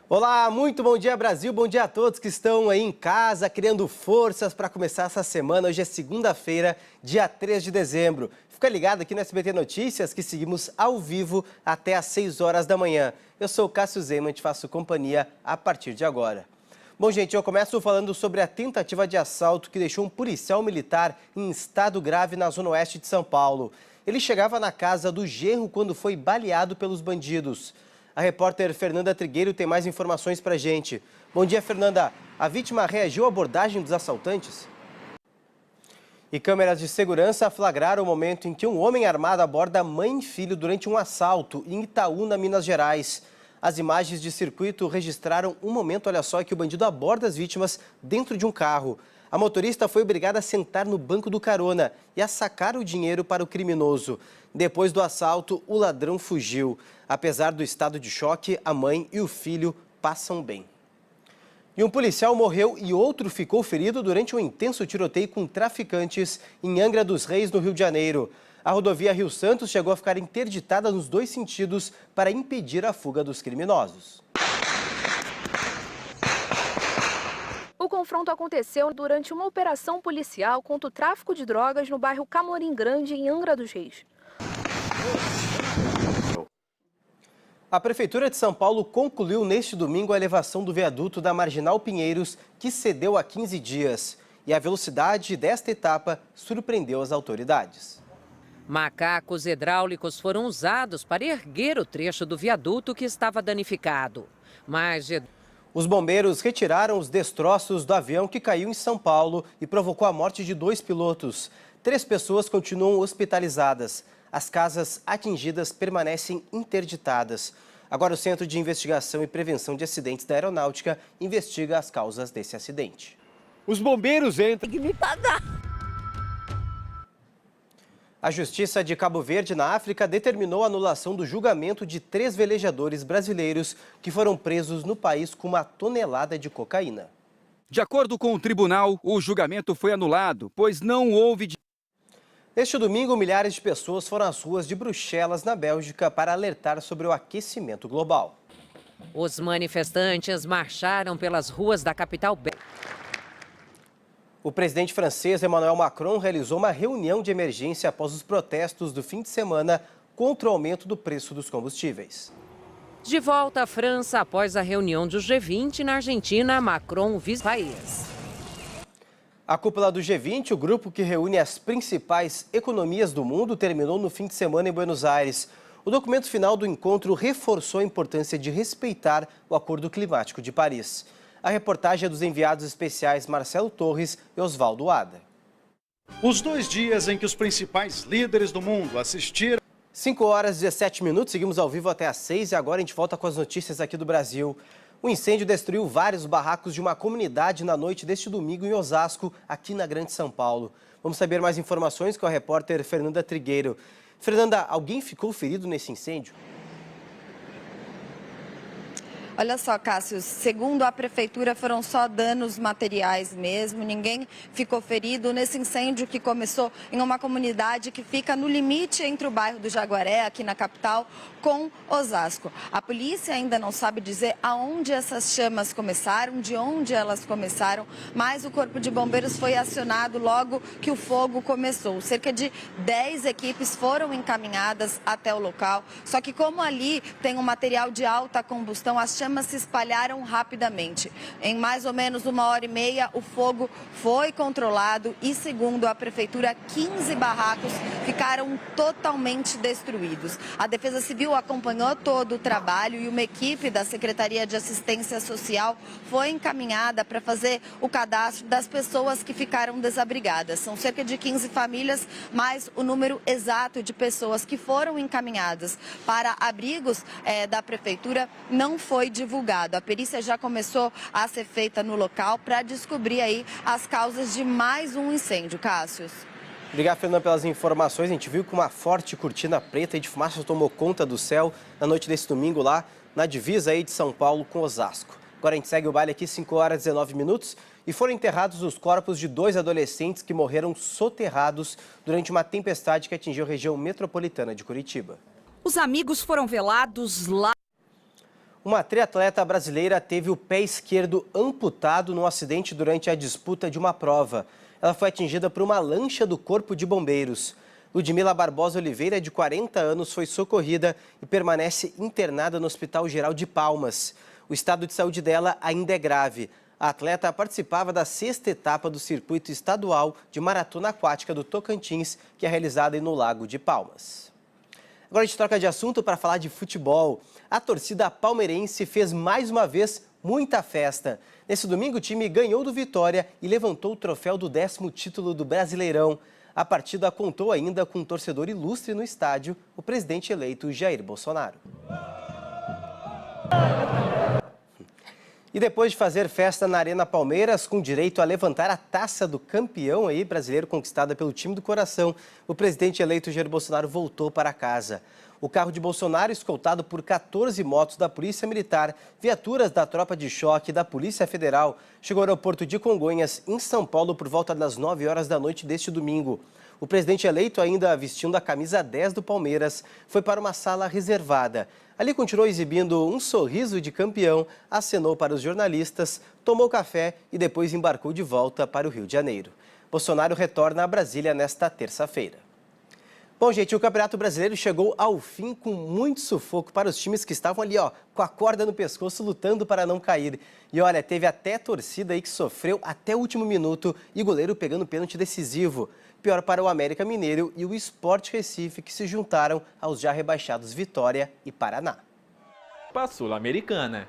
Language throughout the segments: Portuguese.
Olá, muito bom dia Brasil, bom dia a todos que estão aí em casa, criando forças para começar essa semana. Hoje é segunda-feira, dia 3 de dezembro. Fica ligado aqui no SBT Notícias que seguimos ao vivo até às 6 horas da manhã. Eu sou o Cássio Zema e te faço companhia a partir de agora. Bom, gente, eu começo falando sobre a tentativa de assalto que deixou um policial militar em estado grave na zona oeste de São Paulo. Ele chegava na casa do genro quando foi baleado pelos bandidos. A repórter Fernanda Trigueiro tem mais informações pra gente. Bom dia, Fernanda. A vítima reagiu à abordagem dos assaltantes? E câmeras de segurança flagraram o momento em que um homem armado aborda mãe e filho durante um assalto em Itaúna, Minas Gerais. As imagens de circuito registraram um momento, olha só, que o bandido aborda as vítimas dentro de um carro. A motorista foi obrigada a sentar no banco do carona e a sacar o dinheiro para o criminoso. Depois do assalto, o ladrão fugiu. Apesar do estado de choque, a mãe e o filho passam bem. E um policial morreu e outro ficou ferido durante um intenso tiroteio com traficantes em Angra dos Reis, no Rio de Janeiro. A rodovia Rio Santos chegou a ficar interditada nos dois sentidos para impedir a fuga dos criminosos. O confronto aconteceu durante uma operação policial contra o tráfico de drogas no bairro Camorim Grande, em Angra dos Reis. A Prefeitura de São Paulo concluiu neste domingo a elevação do viaduto da Marginal Pinheiros, que cedeu há 15 dias. E a velocidade desta etapa surpreendeu as autoridades. Macacos hidráulicos foram usados para erguer o trecho do viaduto que estava danificado. Os bombeiros retiraram os destroços do avião que caiu em São Paulo e provocou a morte de 2 pilotos. 3 pessoas continuam hospitalizadas. As casas atingidas permanecem interditadas. Agora o Centro de Investigação e Prevenção de Acidentes da Aeronáutica investiga as causas desse acidente. Os bombeiros entram. A Justiça de Cabo Verde, na África, determinou a anulação do julgamento de 3 velejadores brasileiros que foram presos no país com 1 tonelada de cocaína. De acordo com o tribunal, o julgamento foi anulado, pois não houve... Neste domingo, milhares de pessoas foram às ruas de Bruxelas, na Bélgica, para alertar sobre o aquecimento global. Os manifestantes marcharam pelas ruas da capital belga. O presidente francês Emmanuel Macron realizou uma reunião de emergência após os protestos do fim de semana contra o aumento do preço dos combustíveis. De volta à França após a reunião do G20 na Argentina, Macron visita o país. A cúpula do G20, o grupo que reúne as principais economias do mundo, terminou no fim de semana em Buenos Aires. O documento final do encontro reforçou a importância de respeitar o Acordo Climático de Paris. A reportagem é dos enviados especiais Marcelo Torres e Osvaldo Ada. Os 2 dias em que os principais líderes do mundo assistiram... 5 horas e 17 minutos, seguimos ao vivo até às 6 e agora a gente volta com as notícias aqui do Brasil. O incêndio destruiu vários barracos de uma comunidade na noite deste domingo em Osasco, aqui na Grande São Paulo. Vamos saber mais informações com a repórter Fernanda Trigueiro. Fernanda, alguém ficou ferido nesse incêndio? Olha só, Cássio, segundo a Prefeitura, foram só danos materiais mesmo, ninguém ficou ferido nesse incêndio que começou em uma comunidade que fica no limite entre o bairro do Jaguaré, aqui na capital, com Osasco. A polícia ainda não sabe dizer aonde essas chamas começaram, de onde elas começaram, mas o Corpo de Bombeiros foi acionado logo que o fogo começou. Cerca de 10 equipes foram encaminhadas até o local, só que como ali tem um material de alta combustão, as chamas se espalharam rapidamente. Em mais ou menos 1h30, o fogo foi controlado e, segundo a Prefeitura, 15 barracos ficaram totalmente destruídos. A Defesa Civil acompanhou todo o trabalho e uma equipe da Secretaria de Assistência Social foi encaminhada para fazer o cadastro das pessoas que ficaram desabrigadas. São cerca de 15 famílias, mas o número exato de pessoas que foram encaminhadas para abrigos da Prefeitura não foi divulgado. A perícia já começou a ser feita no local para descobrir aí as causas de mais um incêndio, Cássio. Obrigado, Fernanda, pelas informações. A gente viu que uma forte cortina preta e de fumaça tomou conta do céu na noite desse domingo lá na divisa aí de São Paulo com Osasco. Agora a gente segue o baile aqui, 5 horas e 19 minutos. E foram enterrados os corpos de 2 adolescentes que morreram soterrados durante uma tempestade que atingiu a região metropolitana de Curitiba. Os amigos foram velados lá. Uma triatleta brasileira teve o pé esquerdo amputado num acidente durante a disputa de uma prova. Ela foi atingida por uma lancha do Corpo de Bombeiros. Ludmila Barbosa Oliveira, de 40 anos, foi socorrida e permanece internada no Hospital Geral de Palmas. O estado de saúde dela ainda é grave. A atleta participava da 6ª etapa do circuito estadual de maratona aquática do Tocantins, que é realizada no Lago de Palmas. Agora a gente troca de assunto para falar de futebol. A torcida palmeirense fez mais uma vez muita festa. Nesse domingo o time ganhou do Vitória e levantou o troféu do 10º título do Brasileirão. A partida contou ainda com um torcedor ilustre no estádio, o presidente eleito Jair Bolsonaro. E depois de fazer festa na Arena Palmeiras, com direito a levantar a taça do campeão brasileiro conquistada pelo time do coração, o presidente eleito Jair Bolsonaro voltou para casa. O carro de Bolsonaro, escoltado por 14 motos da Polícia Militar, viaturas da Tropa de Choque e da Polícia Federal, chegou ao aeroporto de Congonhas, em São Paulo, por volta das 9 horas da noite deste domingo. O presidente eleito, ainda vestindo a camisa 10 do Palmeiras, foi para uma sala reservada. Ali continuou exibindo um sorriso de campeão, acenou para os jornalistas, tomou café e depois embarcou de volta para o Rio de Janeiro. Bolsonaro retorna a Brasília nesta terça-feira. Bom, gente, o Campeonato Brasileiro chegou ao fim com muito sufoco para os times que estavam ali, com a corda no pescoço, lutando para não cair. E olha, teve até torcida aí que sofreu até o último minuto e goleiro pegando pênalti decisivo. Pior para o América Mineiro e o Sport Recife, que se juntaram aos já rebaixados Vitória e Paraná. Para a Sul-Americana.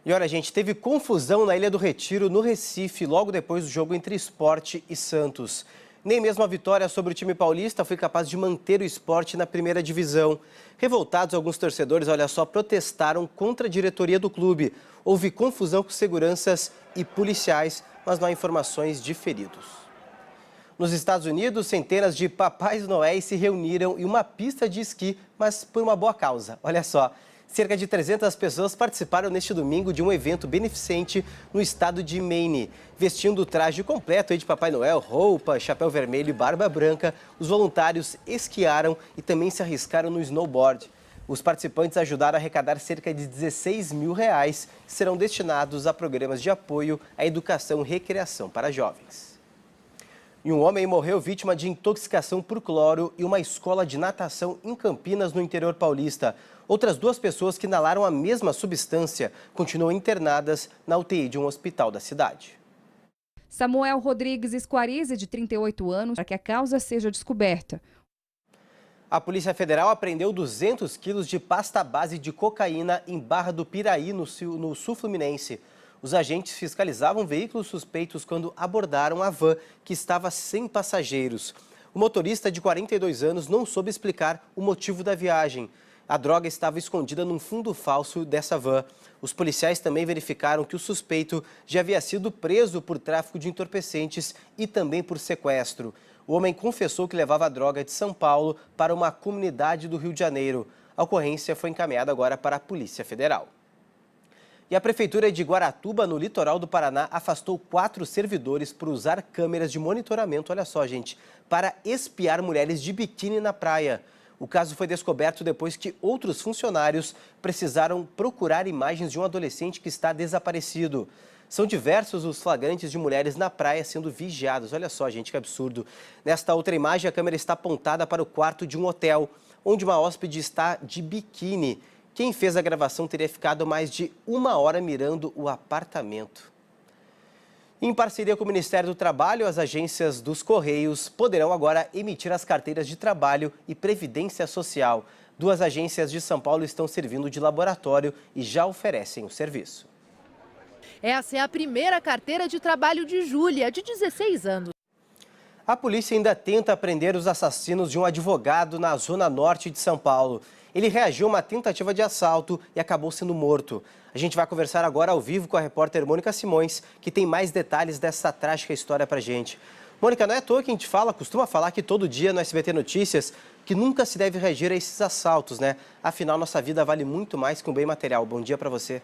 E olha, gente, teve confusão na Ilha do Retiro, no Recife, logo depois do jogo entre Sport e Santos. Nem mesmo a vitória sobre o time paulista foi capaz de manter o Sport na primeira divisão. Revoltados, alguns torcedores, olha só, protestaram contra a diretoria do clube. Houve confusão com seguranças e policiais, mas não há informações de feridos. Nos Estados Unidos, centenas de Papais Noéis se reuniram em uma pista de esqui, mas por uma boa causa. Olha só, cerca de 300 pessoas participaram neste domingo de um evento beneficente no estado de Maine. Vestindo o traje completo de Papai Noel, roupa, chapéu vermelho e barba branca, os voluntários esquiaram e também se arriscaram no snowboard. Os participantes ajudaram a arrecadar cerca de R$16 mil, que serão destinados a programas de apoio à educação e recreação para jovens. E um homem morreu vítima de intoxicação por cloro em uma escola de natação em Campinas, no interior paulista. Outras 2 pessoas que inalaram a mesma substância continuam internadas na UTI de um hospital da cidade. Samuel Rodrigues Esquarize, de 38 anos, para que a causa seja descoberta. A Polícia Federal apreendeu 200 quilos de pasta base de cocaína em Barra do Piraí, no sul fluminense. Os agentes fiscalizavam veículos suspeitos quando abordaram a van, que estava sem passageiros. O motorista, de 42 anos, não soube explicar o motivo da viagem. A droga estava escondida num fundo falso dessa van. Os policiais também verificaram que o suspeito já havia sido preso por tráfico de entorpecentes e também por sequestro. O homem confessou que levava a droga de São Paulo para uma comunidade do Rio de Janeiro. A ocorrência foi encaminhada agora para a Polícia Federal. E a Prefeitura de Guaratuba, no litoral do Paraná, afastou 4 servidores por usar câmeras de monitoramento, olha só, gente, para espiar mulheres de biquíni na praia. O caso foi descoberto depois que outros funcionários precisaram procurar imagens de um adolescente que está desaparecido. São diversos os flagrantes de mulheres na praia sendo vigiadas. Olha só, gente, que absurdo. Nesta outra imagem, a câmera está apontada para o quarto de um hotel, onde uma hóspede está de biquíni. Quem fez a gravação teria ficado mais de 1 hora mirando o apartamento. Em parceria com o Ministério do Trabalho, as agências dos Correios poderão agora emitir as carteiras de trabalho e previdência social. 2 agências de São Paulo estão servindo de laboratório e já oferecem o serviço. Essa é a primeira carteira de trabalho de Júlia, de 16 anos. A polícia ainda tenta prender os assassinos de um advogado na zona norte de São Paulo. Ele reagiu a uma tentativa de assalto e acabou sendo morto. A gente vai conversar agora ao vivo com a repórter Mônica Simões, que tem mais detalhes dessa trágica história pra gente. Mônica, não é à toa que a gente costuma falar que todo dia no SBT Notícias que nunca se deve reagir a esses assaltos, né? Afinal, nossa vida vale muito mais que um bem material. Bom dia pra você.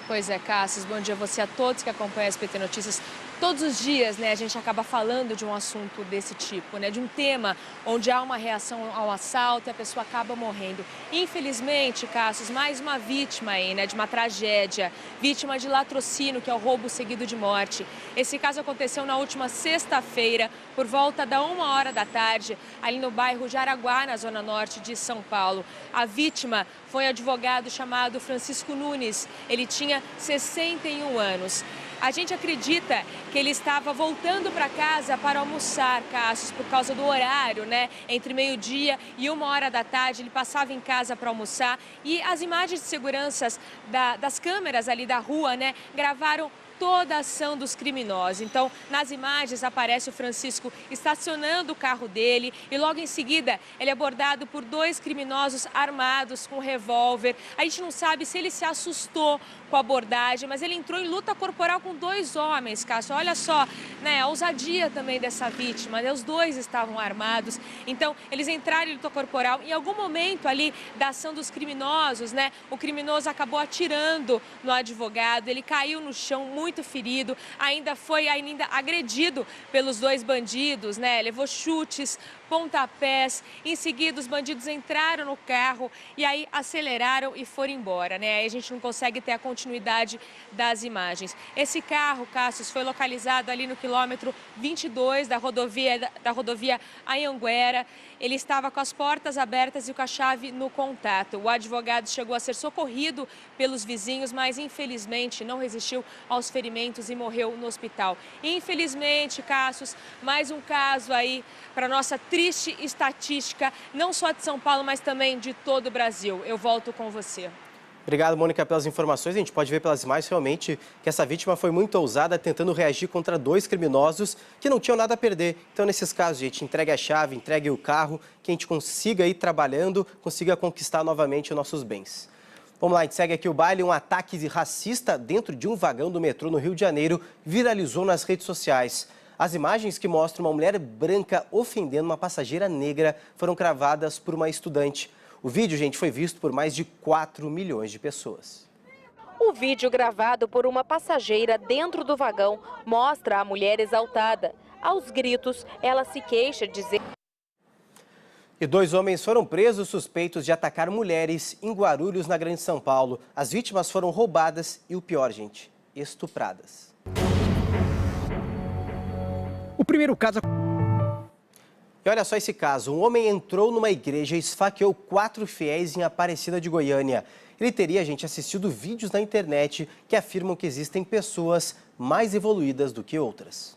Pois é, Cássio, bom dia a você, a todos que acompanham a SBT Notícias. Todos os dias, né, a gente acaba falando de um assunto desse tipo, né, de um tema onde há uma reação ao assalto e a pessoa acaba morrendo. Infelizmente, Cassius, mais uma vítima aí, né, de uma tragédia, vítima de latrocínio, que é o roubo seguido de morte. Esse caso aconteceu na última sexta-feira, por volta da 1h da tarde, ali no bairro Jaraguá, na zona norte de São Paulo. A vítima foi um advogado chamado Francisco Nunes. Ele tinha 61 anos. A gente acredita que ele estava voltando para casa para almoçar, Cassius, por causa do horário, né? Entre meio-dia e 1h da tarde, ele passava em casa para almoçar e as imagens de segurança das câmeras ali da rua, né, gravaram toda a ação dos criminosos. Então, nas imagens aparece o Francisco estacionando o carro dele e logo em seguida ele é abordado por 2 criminosos armados com revólver. A gente não sabe se ele se assustou com a abordagem, mas ele entrou em luta corporal com 2 homens, Cássio. Olha só, né, a ousadia também dessa vítima, né? Os 2 estavam armados. Então, eles entraram em luta corporal. Em algum momento ali da ação dos criminosos, né, o criminoso acabou atirando no advogado, ele caiu no chão muito ferido, ainda foi agredido pelos 2 bandidos, né? Levou chutes, pontapés. Em seguida, os bandidos entraram no carro e aí aceleraram e foram embora, né? Aí a gente não consegue ter a continuidade das imagens. Esse carro, Cassius, foi localizado ali no quilômetro 22 da rodovia Anhanguera. Ele estava com as portas abertas e com a chave no contato. O advogado chegou a ser socorrido pelos vizinhos, mas infelizmente não resistiu aos ferimentos e morreu no hospital. Infelizmente, Cassius, mais um caso aí para nossa triste estatística, não só de São Paulo, mas também de todo o Brasil. Eu volto com você. Obrigado, Mônica, pelas informações. A gente pode ver pelas imagens realmente que essa vítima foi muito ousada, tentando reagir contra 2 criminosos que não tinham nada a perder. Então, nesses casos, gente, entregue a chave, entregue o carro, que a gente consiga ir trabalhando, consiga conquistar novamente os nossos bens. Vamos lá, a gente segue aqui o baile. Um ataque racista dentro de um vagão do metrô no Rio de Janeiro viralizou nas redes sociais. As imagens que mostram uma mulher branca ofendendo uma passageira negra foram gravadas por uma estudante. O vídeo, gente, foi visto por mais de 4 milhões de pessoas. O vídeo gravado por uma passageira dentro do vagão mostra a mulher exaltada. Aos gritos, ela se queixa, dizendo... E 2 homens foram presos suspeitos de atacar mulheres em Guarulhos, na Grande São Paulo. As vítimas foram roubadas e, o pior, gente, estupradas. O primeiro caso... E olha só esse caso, um homem entrou numa igreja e esfaqueou 4 fiéis em Aparecida de Goiânia. Ele teria, gente, assistido vídeos na internet que afirmam que existem pessoas mais evoluídas do que outras.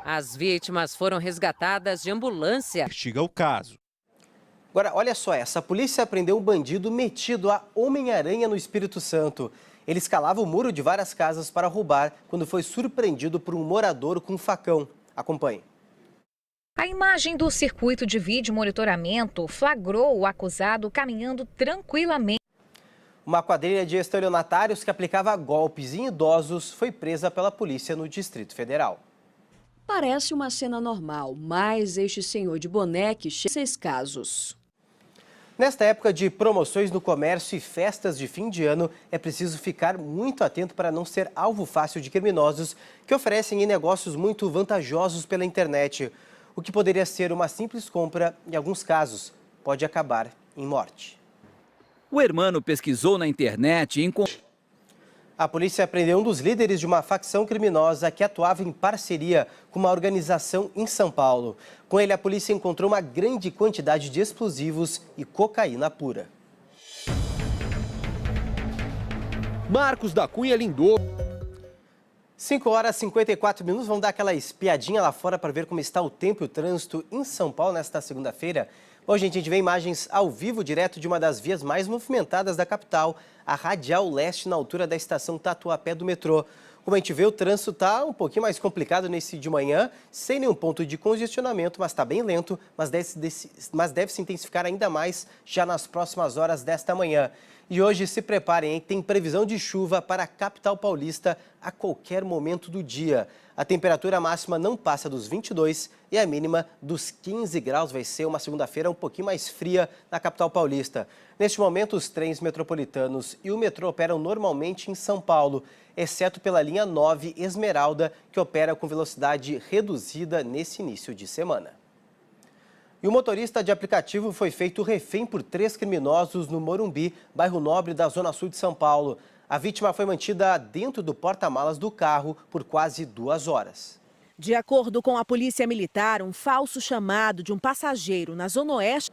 As vítimas foram resgatadas de ambulância. Investiga o caso. Agora, olha só essa, a polícia prendeu um bandido metido a Homem-Aranha no Espírito Santo. Ele escalava o muro de várias casas para roubar quando foi surpreendido por um morador com um facão. Acompanhe. A imagem do circuito de vídeo monitoramento flagrou o acusado caminhando tranquilamente. Uma quadrilha de estelionatários que aplicava golpes em idosos foi presa pela polícia no Distrito Federal. Parece uma cena normal, mas este senhor de boné que chega 6 casos. Nesta época de promoções no comércio e festas de fim de ano, é preciso ficar muito atento para não ser alvo fácil de criminosos que oferecem negócios muito vantajosos pela internet. O que poderia ser uma simples compra, em alguns casos, pode acabar em morte. O Hermano pesquisou na internet e encontrou... A polícia prendeu um dos líderes de uma facção criminosa que atuava em parceria com uma organização em São Paulo. Com ele, a polícia encontrou uma grande quantidade de explosivos e cocaína pura. Marcos da Cunha lindou. 5h54, vamos dar aquela espiadinha lá fora para ver como está o tempo e o trânsito em São Paulo nesta segunda-feira. Bom, gente, a gente vê imagens ao vivo, direto de uma das vias mais movimentadas da capital, a Radial Leste, na altura da estação Tatuapé do metrô. Como a gente vê, o trânsito está um pouquinho mais complicado nesse de manhã, sem nenhum ponto de congestionamento, mas está bem lento, mas deve se intensificar ainda mais já nas próximas horas desta manhã. E hoje se preparem, hein? Tem previsão de chuva para a capital paulista a qualquer momento do dia. A temperatura máxima não passa dos 22 e a mínima dos 15 graus. Vai ser uma segunda-feira um pouquinho mais fria na capital paulista. Neste momento, os trens metropolitanos e o metrô operam normalmente em São Paulo, exceto pela linha 9 Esmeralda, que opera com velocidade reduzida nesse início de semana. E o motorista de aplicativo foi feito refém por 3 criminosos no Morumbi, bairro Nobre da Zona Sul de São Paulo. A vítima foi mantida dentro do porta-malas do carro por quase 2 horas. De acordo com a Polícia Militar, um falso chamado de um passageiro na Zona Oeste.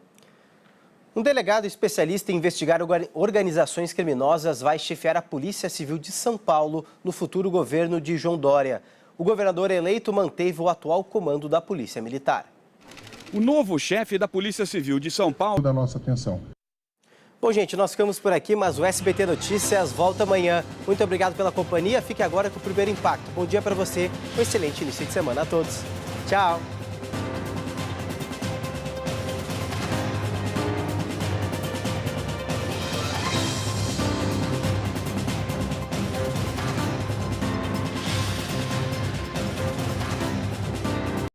Um delegado especialista em investigar organizações criminosas vai chefiar a Polícia Civil de São Paulo no futuro governo de João Dória. O governador eleito manteve o atual comando da Polícia Militar. O novo chefe da Polícia Civil de São Paulo... Da nossa atenção. Bom, gente, nós ficamos por aqui, mas o SBT Notícias volta amanhã. Muito obrigado pela companhia. Fique agora com o Primeiro Impacto. Bom dia para você. Um excelente início de semana a todos. Tchau.